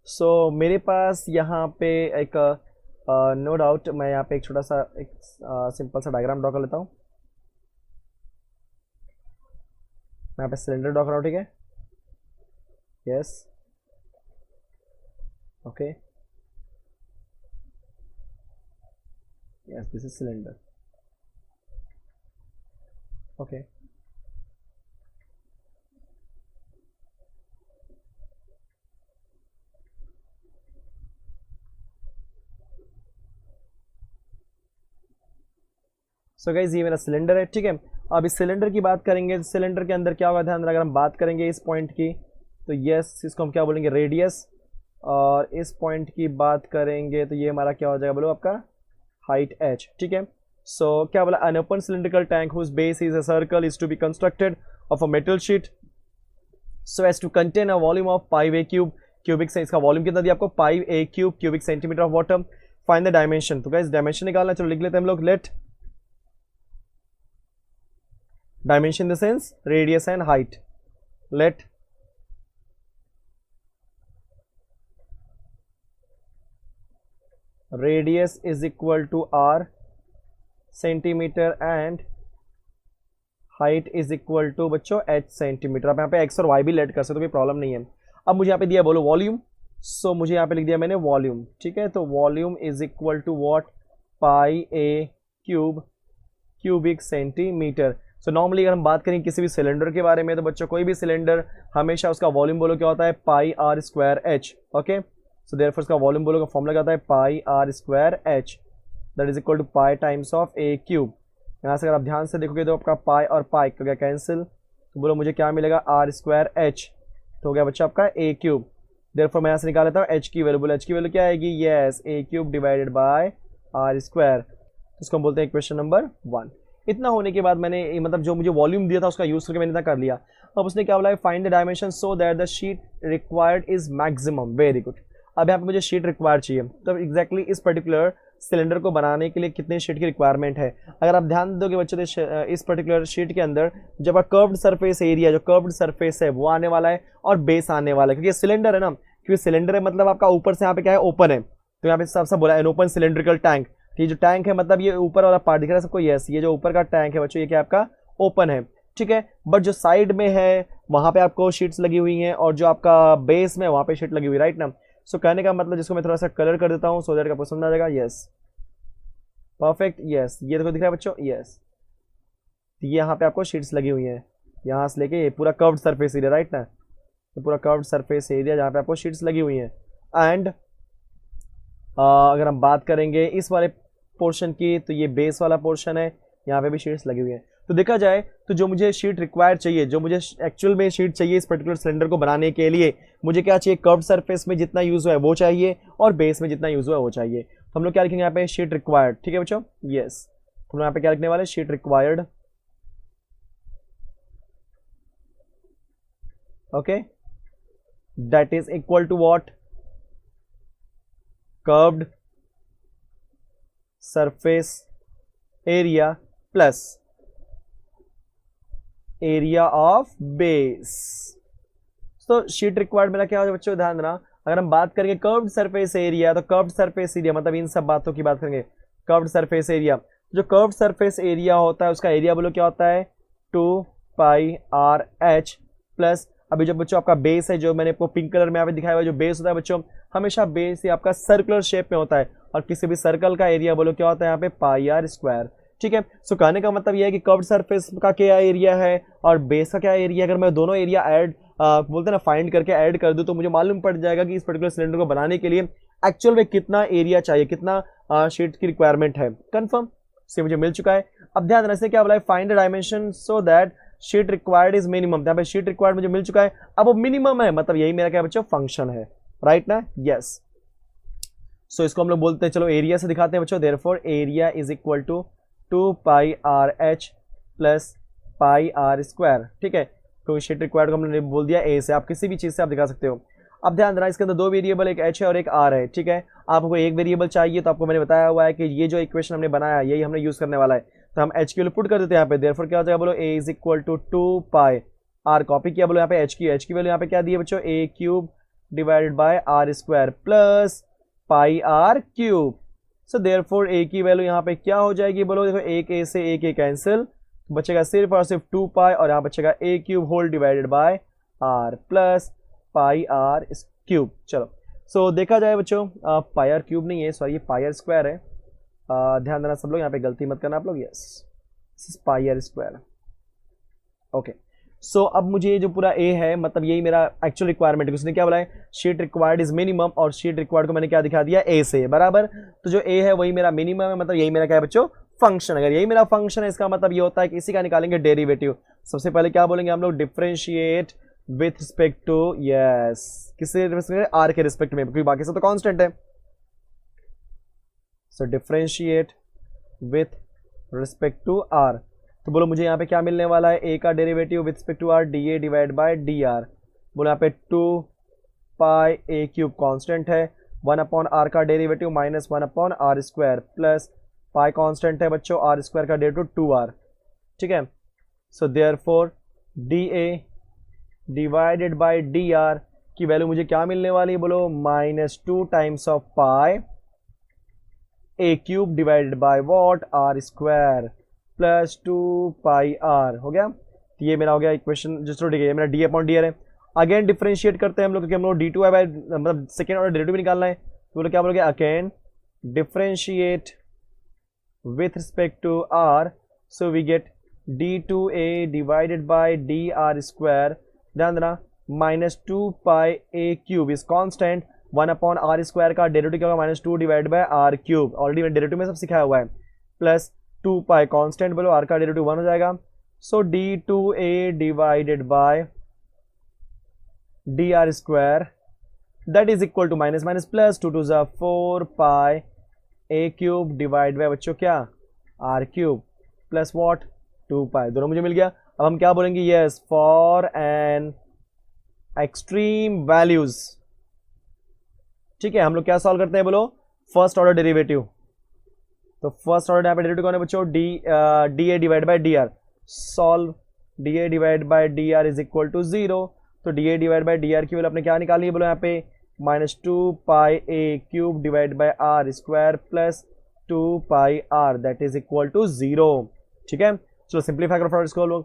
सो मेरे पास यहाँ पे एक नो डाउट मैं यहाँ पे एक छोटा सा एक सिंपल सा डायग्राम ड्रॉ कर लेता हूँ। मैं यहाँ पे सिलेंडर ड्रॉ कर रहा हूँ। ठीक है, yes, okay, yes this is cylinder, okay. So guys ये मेरा सिलेंडर है। ठीक है, अब इस सिलेंडर की बात करेंगे, सिलेंडर के अंदर क्या होगा, ध्यान अगर हम बात करेंगे इस पॉइंट की तो यस इसको हम क्या बोलेंगे, रेडियस, और इस पॉइंट की बात करेंगे तो ये हमारा क्या हो जाएगा बोलो, आपका हाइट h। ठीक है, सो क्या बोला, an open cylindrical tank whose base is a circle is to be constructed of a metal sheet so as to contain a volume of 5a cube cubic से, इसका वॉल्यूम कितना दिया आपको 5a cube cubic centimetre of water. Find the dimension, तो guys dimension निकालना, चलो लिख लेते हैं हम लोग। Let dimension in the sense radius and height, let radius is equal to r centimetre and height is equal to बच्चों h centimetre. आप यहाँ पे x और y भी लेट कर सकते हो, कोई प्रॉब्लम नहीं है। अब मुझे यहाँ पे दिया बोलो वॉल्यूम, सो मुझे यहाँ पे लिख दिया मैंने वॉल्यूम, ठीक है। तो volume is equal to what, pi A cube cubic centimetre. So normally अगर हम बात करें किसी भी सिलेंडर के बारे में, तो बच्चों कोई भी सिलेंडर हमेशा उसका वॉल्यूम बोलो क्या होता है, pi are square h. Okay, so therefore उसका वॉल्यूम बोलो का फॉर्मूला क्या होता है, pi are square h, that is equal to pi times of a cube. यहाँ से अगर आप ध्यान से देखोगे तो आपका पाई और पाई का क्या कैंसिल, तो बोलो मुझे क्या मिलेगा, आर स्क्वायर एच, तो हो गया बच्चा आपका ए क्यूब। देयरफॉर मैं यहाँ से निकाल लेता हूँ एच की वैल्यू, बोलो एच की वैल्यू क्या आएगी, yes A cube divided by are square, इसको हम बोलते हैं क्वेश्चन नंबर 1। इतना होने के बाद मैंने मतलब जो मुझे वॉल्यूम दिया था उसका यूज करके मैंने इतना कर लिया। अब उसने क्या बोला है, find the dimension so that the sheet required is maximum. Very good. अब यहाँ पे मुझे शीट रिक्वायर्ड चाहिए, तो एग्जैक्टली इस पर्टिकुलर सिलेंडर को बनाने के लिए कितने शीट की रिक्वायरमेंट है। अगर आप ध्यान दोगे बच्चों तो इस पर्टिकुलर शीट के अंदर जब कर्व्ड सरफेस एरिया, जो कर्व्ड सरफेस है वो आने वाला है और बेस आने वाला है, क्योंकि सिलेंडर है ना, क्योंकि सिलेंडर है मतलब आपका ऊपर से यहाँ पे क्या है, ओपन है। तो यहाँ पे सब बोला एन ओपन सिलेंड्रिकल टैंक, ये जो टैंक है मतलब ये ऊपर वाला पार्ट दिख रहा है सबको, यस ये जो ऊपर का टैंक है बच्चों ये क्या आपका ओपन है, ठीक है। बट जो साइड में है वहां पे आपको शीट्स लगी हुई हैं और जो आपका बेस में वहां पे शीट लगी हुई, राइट ना। सो कहने का मतलब जिसको मैं थोड़ा सा कलर कर देता हूँ सो दैट आपको समझ आ जाएगा, यस परफेक्ट, यस ये देखो दिख रहा है बच्चों, यस ये यहाँ पे आपको शीट्स लगी हुई हैं, यहाँ से लेके ये पूरा कर्व्ड सरफेस एरिया, राइट ना, ये पूरा कर्व्ड सरफेस एरिया जहाँ पे आपको शीट्स लगी हुई हैं। एंड अगर हम बात करेंगे इस वाले पोर्शन की, तो ये बेस वाला पोर्शन है, यहाँ पे भी शीट्स लगी हुई हैं। तो देखा जाए तो जो मुझे शीट रिक्वायर्ड चाहिए, जो मुझे एक्चुअल में शीट चाहिए इस पर्टिकुलर सिलेंडर को बनाने के लिए, मुझे क्या चाहिए, कर्व्ड सरफेस में जितना यूज हुआ है वो चाहिए और बेस में जितना यूज हुआ है वो चाहिए। तो हम लोग क्या लिखेंगे यहाँ पे, शीट रिक्वायर्ड, ठीक है बच्चों, यस। हम लोग यहाँ पे क्या लिखने वाले, sheet required, okay, that is equal to what, curved surface area plus area of base. तो शीट रिक्वायर्ड मेरा क्या हो जाए बच्चों, ध्यान देना। अगर हम बात करेंगे कर्व्ड सरफेस एरिया, तो कर्व्ड सरफेस एरिया मतलब इन सब बातों की बात करेंगे, कर्व्ड सरफेस एरिया, जो कर्व्ड सरफेस एरिया होता है उसका एरिया बोलो क्या होता है, 2 पाई आर एच प्लस, अभी जो बच्चों आपका बेस है, जो मैंने आपको पिंक कलर में यहाँ पे दिखाया हुआ जो बेस होता है बच्चों, हमेशा बेस ही आपका सर्कुलर शेप में होता है, और किसी भी सर्कल का एरिया बोलो क्या होता है यहाँ पे, पाई आर स्क्वायर, ठीक है। सो कहने का मतलब यह है कि कर्व्ड सरफेस का क्या एरिया है और बेस का क्या एरिया, अगर मैं दोनों एरिया ऐड बोलते हैं ना फाइंड करके ऐड कर दूं, तो मुझे मालूम पड़ जाएगा कि इस पर्टिकुलर सिलेंडर को बनाने के लिए एक्चुअल में कितना एरिया चाहिए, कितना शीट की रिक्वायरमेंट है। कंफर्म से मुझे मिल चुका है। अब ध्यान देना, क्या बोला है, find the dimension so that sheet required is minimum. यहाँ पे शीट रिक्वायर्ड मुझे मिल चुका है, अब वो मिनिमम है, मतलब यही मेरा क्या बच्चों फंक्शन है, राइट ना, यस। सो इसको हम लोग बोलते हैं, चलो एरिया से दिखाते हैं बच्चों। Therefore area is equal to 2 pi R H plus pi are square, ठीक है। तो शीट रिक्वायर्ड को हमने बोल दिया ए से, आप किसी भी चीज से आप दिखा सकते हो। अब ध्यान देना, इसके अंदर दो वेरिएबल, एक एच है और एक आर है, ठीक है। आपको एक वेरिएबल चाहिए तो आपको मैंने बताया हुआ है कि ये जो इक्वेशन हमने बनाया यही हमने यूज करने वाला है, तो हम एच की वैल्यू पुट कर देते हैं यहाँ पे। देयरफॉर क्या हो जाएगा बोलो, a is equal to 2 pi, r copy किया बोलो यहाँ पे, एच की वैल्यू यहाँ पे क्या दी है बच्चों, a cube divided by are square plus pi r cube. So therefore a की वैल्यू यहाँ पे क्या हो जाएगी बोलो, देखो एक ए से एक ए कैंसिल, बचेगा सिर्फ और सिर्फ 2 पाई, और यहाँ बचेगा a cube whole divided by r plus pi r cube. चलो सो देखा जाए बच्चों, पाई आर क्यूब नहीं है, सॉरी ये पाई आर स्क्वायर है। ध्यान देना सब लोग, यहाँ पे गलती मत करना आप लोग, yes pi are square, okay. So अब मुझे जो पूरा ए है मतलब यही मेरा एक्चुअल रिक्वायरमेंट है। उसने क्या बोला है, शीट रिक्वायर्ड इज मिनिमम, और शीट रिक्वायर्ड को मैंने क्या दिखा दिया, ए से बराबर। तो जो ए है वही मेरा मिनिमम है, मतलब यही मेरा क्या है बच्चों फंक्शन। अगर यही मेरा फंक्शन है इसका मतलब ये होता है कि इसी का निकालेंगे डेरिवेटिव। सबसे पहले क्या बोलेंगे हम लोग, differentiate with respect to, yes किससे रिस्पेक्ट, आर के रिस्पेक्ट में, क्योंकि बाकी सब तो कांस्टेंट है। So differentiate with respect to R, तो बोलो मुझे यहाँ पे क्या मिलने वाला है, ए का derivative with respect to R, D A divide by D R. बोलो यहाँ पे 2 पाई ए क्यूब कॉन्स्टेंट है, 1/r का derivative minus 1/r square plus पाई कॉन्स्टेंट है बच्चों, r स्क्वायर का डेरिवेटिव 2r, ठीक है। So therefore dA divided by dr की वैल्यू मुझे क्या मिलने वाली है, बोलो -2 times of pi A cube divided by what, r square plus 2 pi r। हो गया, तो ये मेरा हो गया इक्वेशन जिसको, ठीक है, ये मेरा d/dr है। अगेन डिफरेंशिएट करते हैं हम लोग, क्योंकि हम लोग d2 बाय मतलब सेकेंड ऑर्डर डेरिवेटिव निकालना है, तो बोलो क्या बोलोगे, again differentiate with respect to r, so we get d2a divided by dr square, ध्यान देना -2 pi a cube is constant, 1/r square का डेरिवेटिव क्या होगा, -2 divide by r cube, already मैंने डेरिवेटिव में सब सिखाया हुआ है, प्लस 2 पाई कॉन्स्टेंट, बोलो r का डेरिवेटिव 1 हो जाएगा। सो d2a divided by dr square that is equal to minus minus plus 2 to 4 pi A cube divide by बच्चों क्या, R cube plus what 2 pi, दोनों मुझे मिल गया। अब हम क्या बोलेंगे, yes for an extreme values, ठीक है। हम लोग क्या सॉल्व करते हैं, बोलो फर्स्ट ऑर्डर डेरिवेटिव, तो फर्स्ट ऑर्डर यहाँ पे डेरिवेटिव कौन है बच्चों, D A divide by D R, solve D A divide by D R is equal to 0, तो D A divide by D R की वैल्यू आपने क्या निकाली है, बोलो यहाँ पे -2 pi A cube divide bye are square plus 2 pi R that is equal to 0, ठीक है। चलो सिंप्लीफाई करो फटाफट इसको लोग।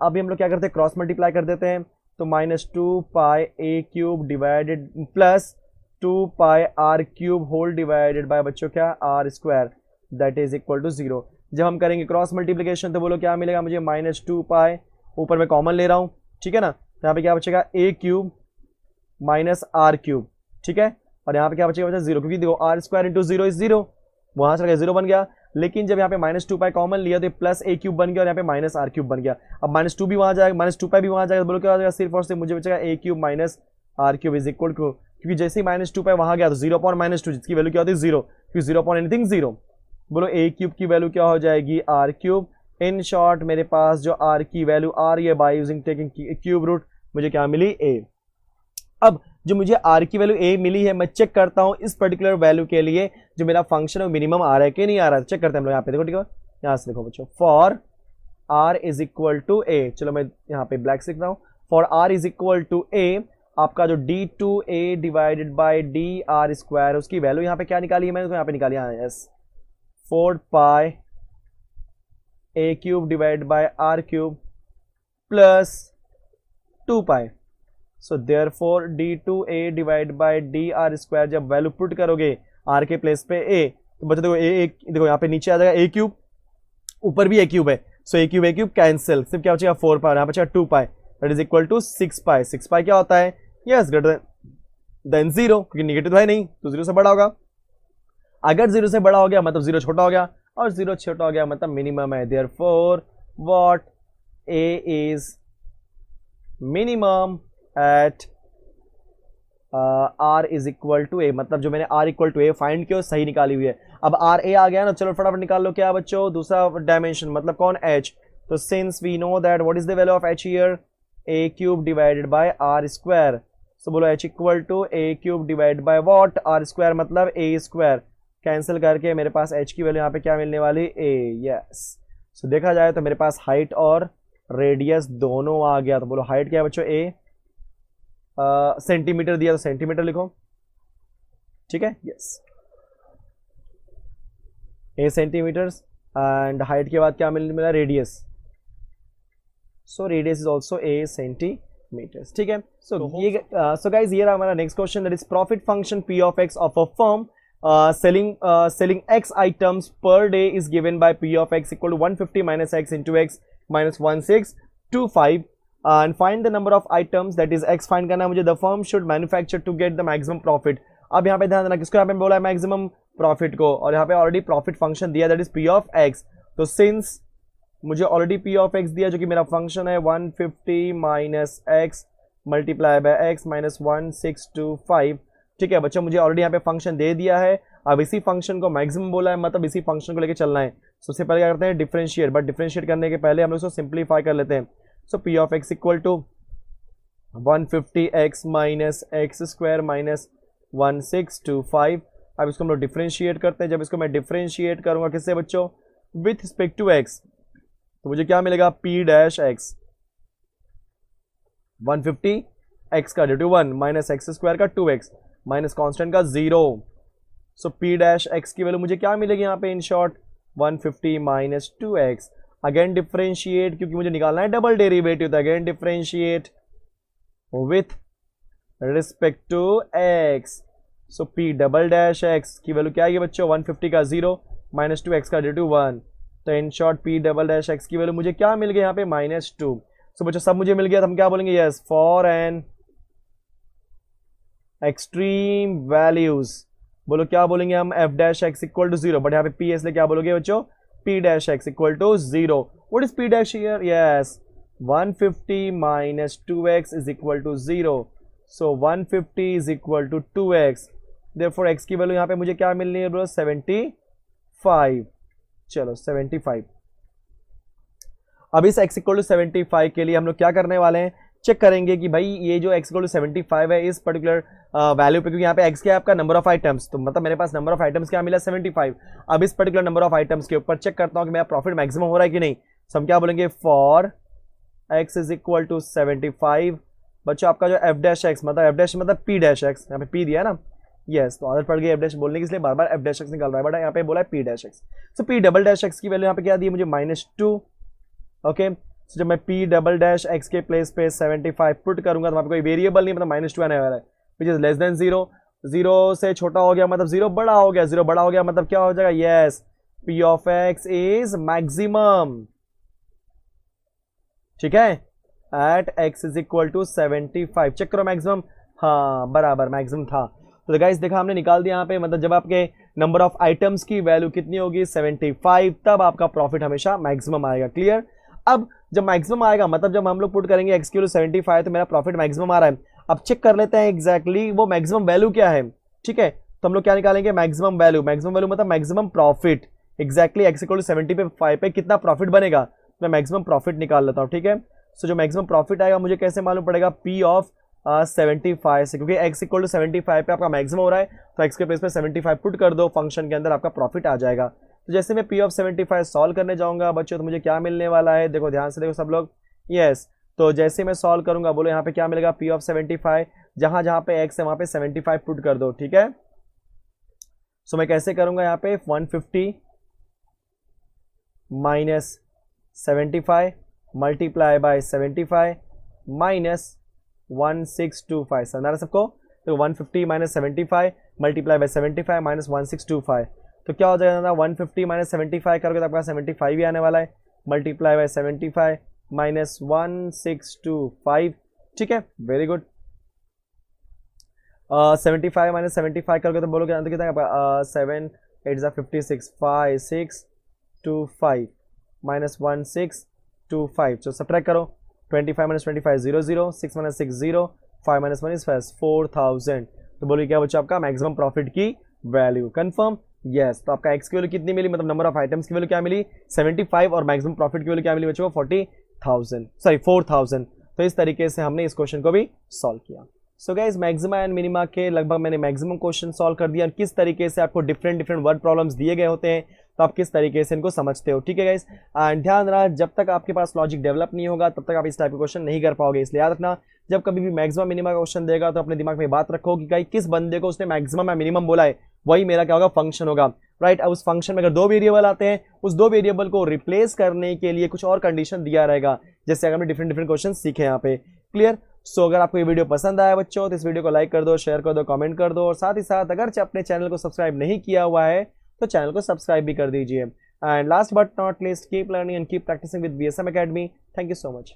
अभी हम लोग क्या करते हैं, क्रॉस मल्टीप्लाई कर देते हैं, तो -2 pi A cube divided plus 2 pi r cube whole divided by बच्चों क्या, r square that is equal to 0। जब हम करेंगे क्रॉस मल्टीप्लिकेशन तो बोलो क्या मिलेगा मुझे, -2 पाई, ऊपर मैं कॉमन ले रहा हूँ, ठीक है ना, तो यहाँ पे क्या बचेगा a cube minus r cube, ठीक है, और यहाँ पे क्या बचेगा, 0, क्योंकि देखो आर स्क्वायर इंटू 0 इज 0, वहां से 0 बन गया, लेकिन जब यहाँ पे -2 पाई कॉमन लिया तो प्लस ए क्यूब बन गया और यहाँ पे माइनस आर क्यूब बन गया। अब -2 भी वहां जाएगा, -2 पाई भी वहां जाएगा, बोलो क्या हो जाएगा, सिर्फ और सिर्फ मुझे बचेगा a cube minus r cube is equal to, क्योंकि जैसे ही -2 पाई वहां गया तो 0/-2 जिसकी वैल्यू क्या होती है 0, क्योंकि 0 0, बोलो ए क्यूब की वैल्यू क्या हो जाएगी, आर क्यूब। इन शॉर्ट मेरे पास जो आर की वैल्यू आ रही है by using taking cube root, मुझे क्या मिली, ए। अब जो मुझे r की वैल्यू a मिली है, मैं चेक करता हूं इस पर्टिकुलर वैल्यू के लिए जो मेरा फंक्शन है मिनिमम आ रहा है कि नहीं आ रहा है, चेक करते हैं हम लोग यहाँ पे, देखो ठीक है, यहाँ से देखो बच्चों, for r is equal to a, चलो मैं यहाँ पे ब्लैक से लिख रहा हूँ, for r is equal to a, आपका जो d2a divided by D R square, उसकी वैल्यू यहाँ पे क्या निकाली है मैंने, तो यहाँ पे निकाली, हाँ yes 4 pi A cube divide by R cube plus 2 pi, so therefore d2a divide by dr square, जब वैल्यू पुट करोगे r के प्लेस पे a, तो बच्चों देखो a देखो यहाँ पे नीचे आ जाएगा a क्यूब, ऊपर भी a क्यूब है, सो a क्यूब कैंसिल, सिर्फ क्या बचेगा 4 पाई, यहाँ बचेगा 2 पाई दैट इज इक्वल टू 6 पाई। 6 पाई क्या होता है, यस ग्रेटर देन 0, क्योंकि निगेटिव है नहीं तो 0 से बड़ा होगा, अगर 0 से बड़ा हो गया मतलब 0 छोटा हो गया, और 0 छोटा हो गया मतलब मिनिमम है, therefore what a is minimum at r is equal to a, मतलब जो मैंने r equal to a find किया सही निकाली हुई है। अब r a आ गया ना, चलो फटाफट निकाल लो क्या बच्चों, दूसरा डायमेंशन मतलब कौन, h, तो since we know that what is the value of h here, a cube divided by r square, so बोलो h equal to a cube divide by what, r square मतलब a स्क्वायर, कैंसिल करके मेरे पास h की value यहाँ पे क्या मिलने वाली, a, यस। सो देखा जाए तो मेरे पास हाइट और रेडियस दोनों आ गया, तो बोलो हाइट क्या है बच्चों, a, सेंटीमीटर दिया तो सेंटीमीटर लिखो, ठीक है, yes, A centimetres, and height के बाद क्या मिला, radius, so radius is also A centimetres, ठीक है। सो गाइज ये रहा हमारा next question, that is profit function P of X of a firm selling x items per day is given by p of x equal to 150 minus x into x minus 1625 and find the number of items, that is x find करना है मुझे, the firm should manufacture to get the maximum profit। अब यहाँ पे ध्यान देना किसको यहाँ पे बोला है मैक्सिमम प्रॉफिट को, और यहाँ पे ऑलरेडी प्रॉफिट फंक्शन दिया that is p of x, तो सिंस मुझे ऑलरेडी p of x दिया जो कि मेरा फंक्शन है 150 minus x multiply by x minus 1625, ठीक है बच्चों, मुझे ऑलरेडी यहाँ पे फंक्शन दे दिया है, अब इसी फंक्शन को मैक्सिमम बोला है मतलब इसी फंक्शन को लेके चलना है। सबसे पहले क्या करते हैं, डिफरेंशिएट, बट डिफरेंशिएट करने के पहले हम लोग इसको सिंप्लीफाई कर लेते हैं। So P of x equal to 150x minus x square minus 1625। अब इसको हम लोग डिफ्रेंशिएट करते हैं। जब इसको मैं डिफ्रेंशिएट करूंगा किससे बच्चों, विथ रिस्पेक्ट टू एक्स, तो मुझे क्या मिलेगा, p डैश एक्स 150 x का डेरिवेटिव 1 माइनस एक्स स्क्वायर का 2x माइनस कॉन्स्टेंट का 0। सो p डैश एक्स की वैल्यू मुझे क्या मिलेगी यहाँ पे, in short 150 minus 2x। Again differentiate, क्योंकि मुझे निकालना है डबल डेरिवेटिव, तो again differentiate with respect to x। सो p डबल डैश एक्स की वैल्यू क्या है बच्चों, 150 का 0 माइनस 2x का डेरिवेटिव 1। तो in short p double dash X की वैल्यू मुझे क्या मिल गई यहाँ पे, -2। सो बच्चों सब मुझे मिल गया, तो हम क्या बोलेंगे, yes for an extreme values, बोलो क्या बोलेंगे हम, f dash X equal to 0, but यहाँ पे p इसलिए क्या बोलोगे बच्चों, p dash X equal to 0। What is p dash here, yes 150 minus 2x is equal to 0। सो 150 is equal to 2x, therefore x की वैल्यू यहाँ पे मुझे क्या मिलनी है ब्रो, 75। चलो 75। अब इस x इक्वल टू 75 के लिए हम लोग क्या करने वाले हैं, चेक करेंगे कि भाई ये जो x इक्वल टू 75 है इस पर्टिकुलर वैल्यू पे, क्योंकि यहाँ पे x क्या है आपका, नंबर ऑफ आइटम्स, तो मतलब मेरे पास नंबर ऑफ आइटम्स क्या मिला, 75। अब इस पर्टिकुलर नंबर ऑफ आइटम्स के ऊपर चेक करता हूँ कि मेरा प्रॉफिट मैक्सिमम हो रहा है कि नहीं। तो हम क्या बोलेंगे, for x is equal to 75। बच्चों आपका जो f डैश एक्स मतलब f डैश मतलब p डैश एक्स, यहाँ पे p दिया है ना, यस तो आदत पड़ गई f डैश बोलने की, इसलिए बार बार f डैश एक्स निकल रहा है, बट यहाँ पे बोला है p डैश एक्स। सो p डबल डैश एक्स की वैल्यू यहाँ पे क्या दी मुझे, -2। ओके, so जब मैं p डबल डैश एक्स के प्लेस पे 75 पुट करूंगा तो वहाँ पे कोई वेरिएबल नहीं, मतलब -2 आने वाला है, विच इज लेस देन 0। 0 से छोटा हो गया मतलब 0 बड़ा हो गया, 0 बड़ा हो गया मतलब क्या हो जाएगा, yes p of x is maximum. ठीक है, at x is equal to 75। Check करो मैक्सिमम, हाँ बराबर मैक्सिमम था। तो गाइस देखा हमने निकाल दिया यहाँ पे, मतलब जब आपके नंबर ऑफ आइटम्स की वैल्यू कितनी होगी, 75, तब आपका प्रॉफिट हमेशा मैक्सिमम आएगा। क्लियर। अब जब मैक्सिमम आएगा मतलब जब हम लोग पुट करेंगे x की वैल्यू 75 तो मेरा प्रॉफिट मैक्सिमम आ रहा है। अब चेक कर लेते हैं एग्जैक्टली वो मैक्सिमम वैल्यू क्या है। ठीक है, तो हम लोग क्या निकालेंगे, मैक्सिमम वैल्यू। मैक्सिमम वैल्यू मतलब maximum profit, exactly x equal to 75 पे कितना प्रॉफिट बनेगा, मैं मैक्सिमम प्रॉफिट निकाल लेता हूँ। ठीक है, सो जो मैक्सिमम प्रॉफिट आएगा मुझे कैसे मालूम पड़ेगा, p ऑफ 75 से, क्योंकि x इक्वल टू 75 पे आपका मैक्सिमम हो रहा है, तो x के प्लेस पे 75 पुट कर दो, फंक्शन के अंदर आपका प्रॉफिट आ जाएगा। तो जैसे मैं p ऑफ 75 सॉल्व करने जाऊंगा बच्चों, तो मुझे क्या मिलने वाला है, देखो ध्यान से देखो सब लोग, यस तो जैसे मैं सॉल्व करूंगा बोलो यहाँ पे क्या मिलेगा, p ऑफ 75, जहां जहां पे x है वहां पे 75 पुट कर दो। ठीक है, सो मैं कैसे करूंगा, यहाँ पे 150 माइनस 75 मल्टीप्लाई बाय 75 माइनस 1625, समझ रहा सबको। तो 150 माइनस 75 मल्टीप्लाई बाय 75 माइनस 1625, तो क्या हो जाएगा ना, 150 माइनस 75 करोगे तो आपका 75 ही आने वाला है, मल्टीप्लाई बाय 75 माइनस 1625। ठीक है, वेरी गुड। 75 माइनस 75 करोगे तो बोलोगे आंसर कितना है, 7 8 जा 56 5 6 2 5 माइनस 1625, तो सब्ट्रैक्ट करो, 25 माइनस 25 0 0, 6 माइनस 6 0, 5 माइनस 1 इज 4000। तो बोलिए क्या बच्चा आपका मैक्सिमम प्रॉफिट की वैल्यू, कंफर्म, यस। तो आपका एक्स की वैल्यू कितनी मिली, मतलब नंबर ऑफ आइटम्स की वैल्यू क्या मिली 75, और मैक्सिमम प्रॉफिट की वैल्यू क्या मिली बच्चों, 4000। तो इस तरीके से हमने इस क्वेश्चन को भी सॉल्व किया। So guys maxima and minima के लगभग मैंने मैक्सिमम क्वेश्चन सॉल्व कर दिया, किस तरीके से आपको डिफरेंट वर्ड प्रॉब्लम्स दिए गए होते हैं, तो आप किस तरीके से इनको समझते हो। ठीक है गाइज, एंड ध्यान रहा जब तक आपके पास लॉजिक डेवलप नहीं होगा तब तक आप इस टाइप के क्वेश्चन नहीं कर पाओगे, इसलिए याद रखना जब कभी भी मैक्सिमम मिनिमा का क्वेश्चन देगा तो अपने दिमाग में बात रखो कि किस बंदे को उसने मैक्सिमम या मिनिमम बोला है, वही मेरा क्या होगा, फंक्शन होगा। राइट, अब उस फंक्शन में अगर दो वेरिएबल आते हैं, उस दो वेरिएबल को रिप्लेस करने के लिए कुछ और कंडीशन दिया रहेगा, जैसे अगर हमने डिफरेंट क्वेश्चन सीखे यहाँ पे। क्लियर। सो अगर आपको ये वीडियो पसंद आया बच्चों तो इस वीडियो को लाइक कर दो, शेयर कर दो, कमेंट कर दो, और साथ ही साथ अगर अपने चैनल को सब्सक्राइब नहीं किया हुआ है तो चैनल को सब्सक्राइब भी कर दीजिए। And last but not least, keep learning and keep practising with VSM Academy। Thank you so much.